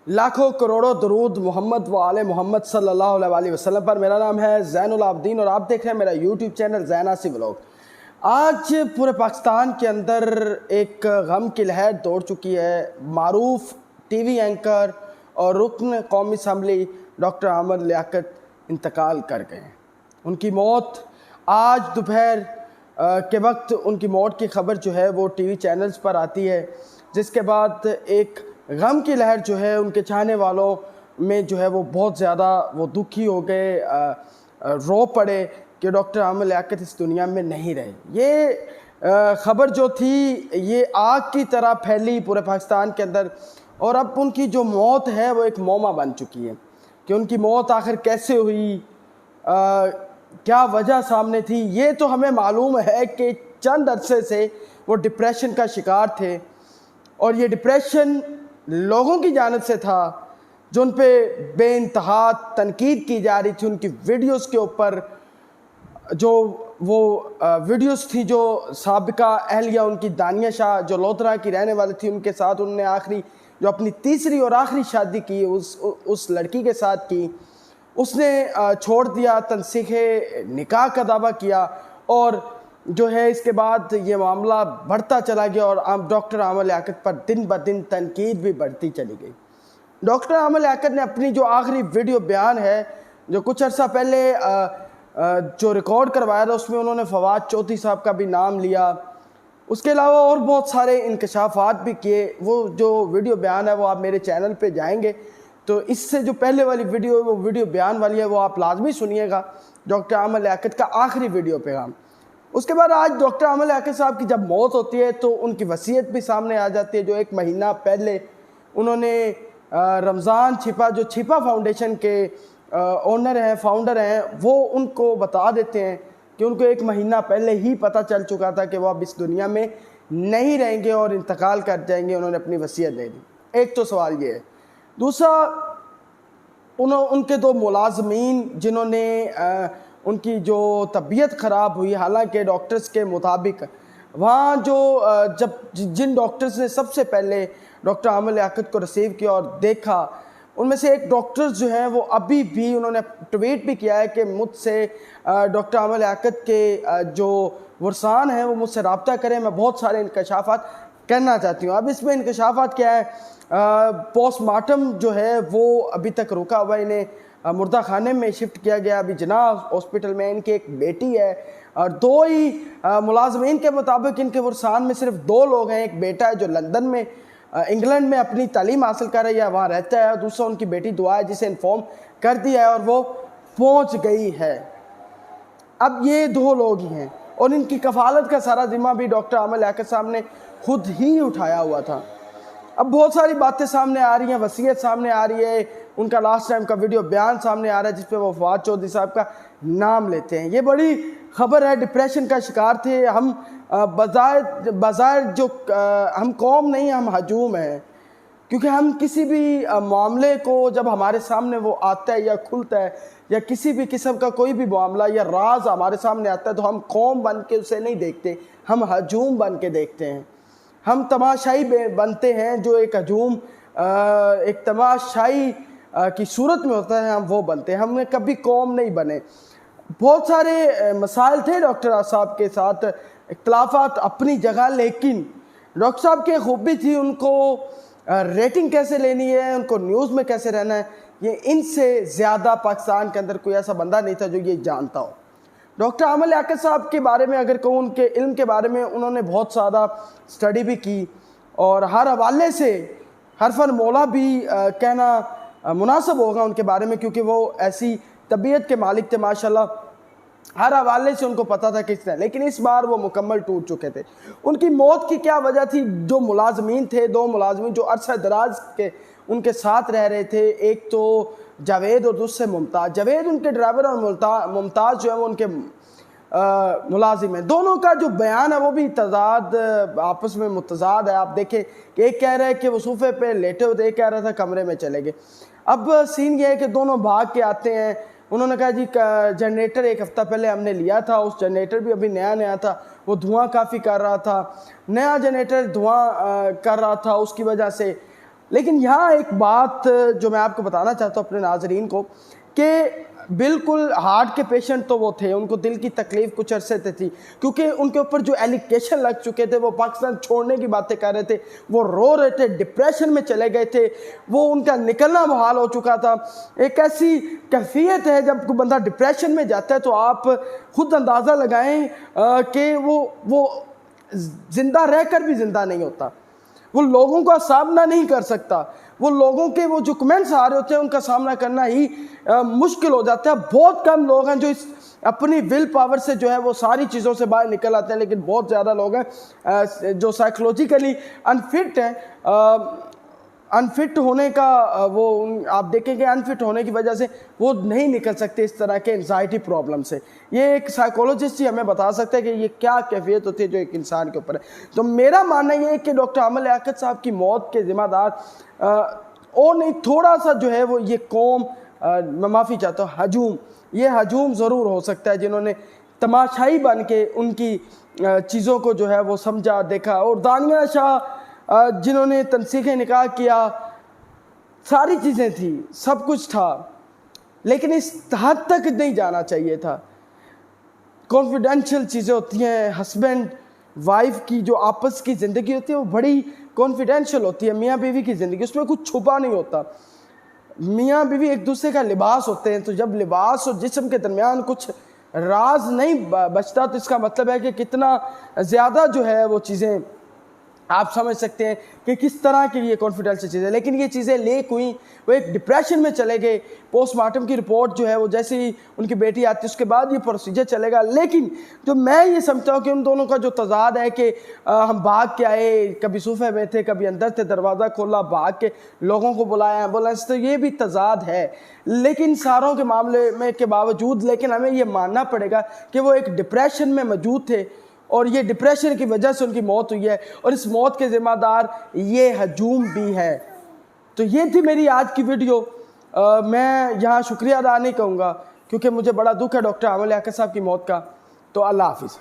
लाखों करोड़ों दरूद मोहम्मद व आले मोहम्मद सल्लल्लाहु अलैहि वसल्लम पर। मेरा नाम है ज़ैनुल आबदीन और आप देख रहे हैं मेरा यूट्यूब चैनल ज़ैनासी व्लॉग। आज पूरे पाकिस्तान के अंदर एक गम की लहर दौड़ चुकी है। मारूफ टीवी एंकर और रुकन कौमी असम्बली डॉक्टर अहमद लियाकत इंतकाल कर गए। उनकी मौत आज दोपहर के वक्त उनकी मौत की खबर जो है वो टीवी चैनल्स पर आती है, जिसके बाद एक गम की लहर जो है उनके चाहने वालों में जो है वो बहुत ज़्यादा वो दुखी हो गए, रो पड़े कि डॉक्टर अहमद लियाकत इस दुनिया में नहीं रहे। ये ख़बर जो थी ये आग की तरह फैली पूरे पाकिस्तान के अंदर और अब उनकी जो मौत है वो एक मौमा बन चुकी है कि उनकी मौत आखिर कैसे हुई, क्या वजह सामने थी। ये तो हमें मालूम है कि चंद अरसे से वो डिप्रेशन का शिकार थे और ये डिप्रेशन लोगों की जानिब से था जो उन पे बेइंतहा तनकीद की जा रही थी। उनकी वीडियोस के ऊपर जो वो वीडियोस थी जो साबिका अहलिया उनकी दानिया शाह जो लोधरा की रहने वाली थी, उनके साथ उन्होंने आखिरी जो अपनी तीसरी और आखिरी शादी की उस लड़की के साथ की, उसने छोड़ दिया, तनसीखे निकाह का दावा किया और जो है इसके बाद ये मामला बढ़ता चला गया और डॉक्टर अहमद लियाकत पर दिन ब दिन तनकीद भी बढ़ती चली गई। डॉक्टर अहमद लियाकत ने अपनी जो आखिरी वीडियो बयान है जो कुछ अर्सा पहले जो रिकॉर्ड करवाया था उसमें उन्होंने फवाद चौधरी साहब का भी नाम लिया। उसके अलावा और बहुत सारे इंकशाफात भी किए। वो जो वीडियो बयान है वो आप मेरे चैनल पे जाएंगे तो इससे जो पहले वाली वीडियो है वो वीडियो बयान वाली है, वो आप लाजमी सुनिएगा, डॉक्टर अहमद लियाकत का आखिरी वीडियो पैगाम। उसके बाद आज डॉक्टर अहमद लियाकत साहब की जब मौत होती है तो उनकी वसीयत भी सामने आ जाती है। जो एक महीना पहले उन्होंने रमज़ान छिपा जो छिपा फाउंडेशन के ओनर हैं, फाउंडर हैं, वो उनको बता देते हैं कि उनको एक महीना पहले ही पता चल चुका था कि वो अब इस दुनिया में नहीं रहेंगे और इंतकाल कर जाएंगे। उन्होंने अपनी वसीयत दे दी। एक तो सवाल ये है। दूसरा, उनके दो मुलाजमीन जिन्होंने उनकी जो तबीयत ख़राब हुई, हालांकि डॉक्टर्स के मुताबिक वहाँ जो जब जिन डॉक्टर्स ने सबसे पहले डॉक्टर अहमद लियाकत को रिसीव किया और देखा, उनमें से एक डॉक्टर्स जो हैं वो अभी भी उन्होंने ट्वीट भी किया है कि मुझसे डॉक्टर अहमद लियाकत के जो वर्सान हैं वो मुझसे रब्ता करें, मैं बहुत सारे इंकशाफात करना चाहती हूँ। अब इसमें इंकशाफात क्या है, पोस्टमार्टम जो है वो अभी तक रुका हुआ, इन्हें मुर्दा खाने में शिफ्ट किया गया। अभी जनाब हॉस्पिटल में इनकी एक बेटी है और दो ही मुलाजमीन के मुताबिक इनके वर्सान में सिर्फ दो लोग हैं। एक बेटा है जो लंदन में इंग्लैंड में अपनी तालीम हासिल कर रही है, वहाँ रहता है, और दूसरा उनकी बेटी दुआ है जिसे इन्फॉर्म कर दिया है और वो पहुँच गई है। अब ये दो लोग ही हैं और इनकी कफालत का सारा जिम्मा भी डॉक्टर अहमद लियाकत साहब ने खुद ही उठाया हुआ था। अब बहुत सारी बातें सामने आ रही हैं, वसीयत सामने आ रही है, उनका लास्ट टाइम का वीडियो बयान सामने आ रहा है जिसपे वो फवाद चौधरी साहब का नाम लेते हैं। ये बड़ी खबर है। डिप्रेशन का शिकार थे हम, बाज़ार जो हम कौम नहीं, हम हजूम हैं, क्योंकि हम किसी भी मामले को जब हमारे सामने वो आता है या खुलता है या किसी भी किस्म का कोई भी मामला या राज हमारे सामने आता है तो हम कौम बन के उसे नहीं देखते, हम हजूम बन के देखते हैं। हम तमाशाई बनते हैं, जो एक हजूम एक तमाशाई की सूरत में होता है, हम वो बनते हैं, हमने कभी कौम नहीं बने। बहुत सारे मसाइल थे डॉक्टर साहब के साथ, इख्तलाफात अपनी जगह, लेकिन डॉक्टर साहब की खूबी थी उनको रेटिंग कैसे लेनी है, उनको न्यूज़ में कैसे रहना है, ये इनसे ज़्यादा पाकिस्तान के अंदर कोई ऐसा बंदा नहीं था जो ये जानता हो। डॉक्टर अहमद लियाकत साहब के बारे में अगर कहूँ, उनके इल्म के बारे में उन्होंने बहुत ज़्यादा स्टडी भी की और हर हवाले से हरफन मौला भी कहना मुनासिब होगा उनके बारे में, क्योंकि वो ऐसी तबीयत के मालिक थे माशाल्लाह, हर हवाले से उनको पता था किस तरह। लेकिन इस बार वो मुकम्मल टूट चुके थे। उनकी मौत की क्या वजह थी? जो मुलाजमीन थे, दो मुलाजमीन जो अरसा दराज के उनके साथ रह रहे थे, एक तो जावेद और दूसरे मुमताज़। जावेद उनके ड्राइवर और मुमताज़ जो है वो उनके मुलाजिम है। दोनों का जो बयान है वो भी तजाद, आपस में मुतजाद है। आप देखें कि एक कह रहा है कि वो सोफे पे लेटे हुए थे, एक कह रहा था कमरे में चले गए। अब सीन ये है कि दोनों भाग के आते हैं। उन्होंने कहा जी जनरेटर एक हफ़्ता पहले हमने लिया था, उस जनरेटर भी अभी नया नया था, वो धुआं काफ़ी कर रहा था, नया जनरेटर धुआं कर रहा था, उसकी वजह से लेकिन यहाँ एक बात जो मैं आपको बताना चाहता हूँ अपने नाजरीन को, कि बिल्कुल हार्ट के पेशेंट तो वो थे, उनको दिल की तकलीफ कुछ अरसे से थी, क्योंकि उनके ऊपर जो एलिगेशन लग चुके थे, वो पाकिस्तान छोड़ने की बातें कर रहे थे, वो रो रहे थे, डिप्रेशन में चले गए थे, वो उनका निकलना मुहाल हो चुका था। एक ऐसी कैफियत है जब कोई बंदा डिप्रेशन में जाता है तो आप खुद अंदाज़ा लगाएं कि वो ज़िंदा रहकर भी ज़िंदा नहीं होता, वो लोगों का सामना नहीं कर सकता, वो लोगों के वो जो कमेंट्स आ रहे होते हैं उनका सामना करना ही मुश्किल हो जाता है। बहुत कम लोग हैं जो इस अपनी विल पावर से जो है वो सारी चीज़ों से बाहर निकल आते हैं, लेकिन बहुत ज़्यादा लोग हैं जो साइकोलॉजिकली अनफिट हैं। अनफिट होने का आप देखेंगे अनफिट होने की वजह से वो नहीं निकल सकते इस तरह के एंजाइटी प्रॉब्लम से। ये एक साइकोलॉजिस्ट ही हमें बता सकता है कि ये क्या कैफियत होती है जो एक इंसान के ऊपर है। तो मेरा मानना ये है कि डॉक्टर आमल लियाकत साहब की मौत के ज़िम्मेदार और नहीं, थोड़ा सा जो है वो ये कौम, मैं माफ़ी चाहता हूँ, हजूम, ये हजूम ज़रूर हो सकता है जिन्होंने तमाशाई बन के उनकी चीज़ों को जो है वो समझा देखा। और दानिया शाह जिन्होंने तनसीख निकाह किया, सारी चीज़ें थी, सब कुछ था, लेकिन इस हद तक नहीं जाना चाहिए था। कॉन्फिडेंशियल चीज़ें होती हैं, हस्बैंड वाइफ की जो आपस की ज़िंदगी होती है वो बड़ी कॉन्फिडेंशियल होती है। मियाँ बीवी की ज़िंदगी, उसमें कुछ छुपा नहीं होता। मियाँ बीवी एक दूसरे का लिबास होते हैं, तो जब लिबास और जिस्म के दरमियान कुछ राज नहीं बचता तो इसका मतलब है कि कितना ज़्यादा जो है वो चीज़ें आप समझ सकते हैं कि किस तरह की ये कॉन्फिडेंशियल चीज़ है। लेकिन ये चीज़ें लीक हुई, वो एक डिप्रेशन में चले गए। पोस्टमार्टम की रिपोर्ट जो है वो जैसे ही उनकी बेटी आती है उसके बाद ये प्रोसीजर चलेगा। लेकिन जो मैं ये समझता हूँ कि उन दोनों का जो तजाद है कि हम भाग के आए, कभी सोफे में थे, कभी अंदर थे, दरवाज़ा खोला, भाग के लोगों को बुलाया, बोला, तो ये भी तजाद है। लेकिन सारों के मामले में के बावजूद लेकिन हमें ये मानना पड़ेगा कि वो एक डिप्रेशन में मौजूद थे और ये डिप्रेशन की वजह से उनकी मौत हुई है, और इस मौत के ज़िम्मेदार ये हजूम भी है। तो ये थी मेरी आज की वीडियो। मैं यहाँ शुक्रिया अदा नहीं कहूँगा क्योंकि मुझे बड़ा दुख है डॉक्टर आमल लियाकत साहब की मौत का। तो अल्लाह हाफिज़।